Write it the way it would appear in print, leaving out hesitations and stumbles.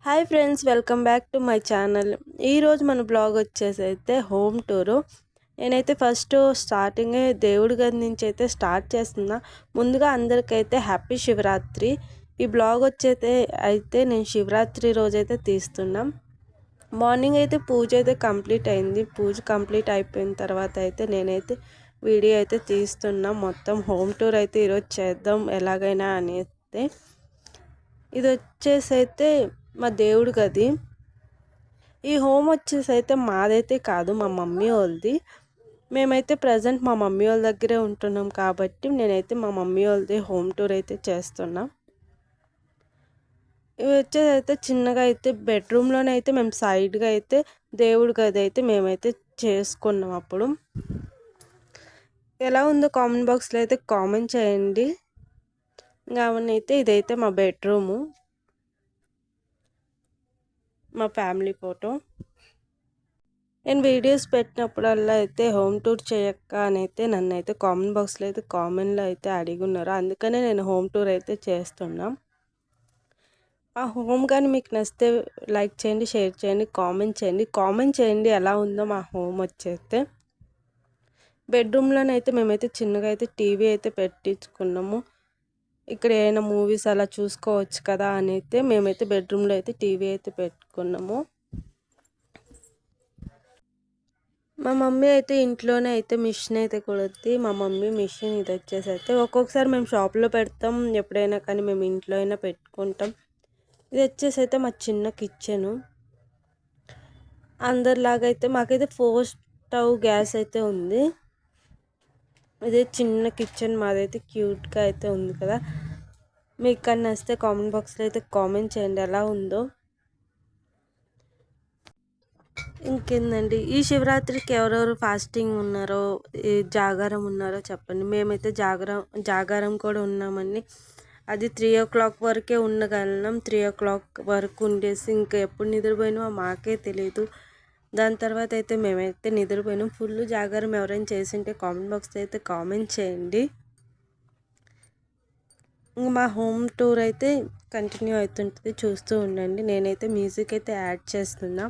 Hi friends, welcome back to my channel. ఈరోజు మన blog వచ్చేసి అయితే హోమ్ టూరు. నేనైతే ఫస్ట్ స్టార్టింగే దేవుడి గది నుంచి అయితే స్టార్ట్ చేస్తున్నా. ముందుగా అందరికైతే హ్యాపీ శివరాత్రి. ఈ బ్లాగ్ అయితే నేను శివరాత్రి రోజైతే తీస్తున్నాం. మార్నింగ్ అయితే పూజ అయితే కంప్లీట్ అయింది. పూజ కంప్లీట్ అయిపోయిన తర్వాత అయితే నేనైతే వీడియో అయితే తీస్తున్నా. మొత్తం హోమ్ టూర్ అయితే ఈరోజు చేద్దాం ఎలాగైనా అని అయితే. ఇది వచ్చేసి అయితే మా దేవుడు గది. ఈ హోమ్ వచ్చేసి అయితే మాదైతే కాదు, మా మమ్మీ వాళ్ళది. మేమైతే ప్రజెంట్ మా మమ్మీ వాళ్ళ దగ్గరే ఉంటున్నాం కాబట్టి నేనైతే మా మమ్మీ వాళ్ళది హోమ్ టూర్ అయితే చేస్తున్నా. ఇవి వచ్చేసి అయితే చిన్నగా అయితే బెడ్రూమ్లోనే అయితే మేము సైడ్గా అయితే దేవుడి గది అయితే మేమైతే చేసుకున్నాం. అప్పుడు ఎలా ఉందో కామెంట్ బాక్స్లో అయితే కామెంట్ చేయండి. కావునైతే ఇదైతే మా బెడ్రూము, మా ఫ్యామిలీ ఫోటో. నేను వీడియోస్ పెట్టినప్పుడల్లా అయితే హోమ్ టూర్ చేయక్క అని అయితే నన్ను అయితే కామెంట్ బాక్స్లో అయితే కామెంట్లో అయితే అడిగి ఉన్నారు. అందుకనే నేను హోమ్ టూర్ అయితే చేస్తున్నా. ఆ హోమ్ కానీ మీకు నచ్చితే లైక్ చేయండి, షేర్ చేయండి, కామెంట్ చేయండి ఎలా ఉందో మా హోమ్ వచ్చేస్తే. బెడ్రూమ్లోనైతే మేమైతే చిన్నగా అయితే టీవీ అయితే పెట్టించుకున్నాము. ఇక్కడ ఏమైనా మూవీస్ అలా చూసుకోవచ్చు కదా అని అయితే మేమైతే బెడ్రూమ్లో అయితే టీవీ అయితే పెట్టుకున్నాము. మా మమ్మీ అయితే ఇంట్లోనే అయితే మిషన్ అయితే కుడుద్ది. మా మమ్మీ మిషన్ ఇది వచ్చేసి అయితే ఒక్కొక్కసారి మేము షాప్లో పెడతాం, ఎప్పుడైనా కానీ మేము ఇంట్లో అయినా పెట్టుకుంటాం. ఇది వచ్చేసి అయితే మా చిన్న కిచెను. అందరిలాగా అయితే మాకైతే 4 స్టవ్ గ్యాస్ అయితే ఉంది. ఇదే చిన్న కిచెన్ మాదైతే క్యూట్గా అయితే ఉంది కదా. మీకు కానీ నచ్చితే కామెంట్ బాక్స్లో అయితే కామెంట్ చేయండి ఎలా ఉందో. ఇంకేందండి, ఈ శివరాత్రికి ఎవరెవరు ఫాస్టింగ్ ఉన్నారో, జాగారం ఉన్నారో చెప్పండి. మేమైతే జాగారం కూడా ఉన్నామండి. అది 3 o'clock వరకే ఉండగలం. 3 o'clock వరకు ఉండేసి ఇంకా ఎప్పుడు నిద్రపోయినామో మాకే తెలియదు. దాని తర్వాత అయితే మేమైతే నిద్రపోయినాం. ఫుల్ జాగారం ఎవరైనా చేసింటే కామెంట్ బాక్స్లో అయితే కామెంట్ చేయండి. మా హోమ్ టూర్ అయితే కంటిన్యూ అవుతుంటుంది, చూస్తూ ఉండండి. నేనైతే మ్యూజిక్ అయితే యాడ్ చేస్తున్నా.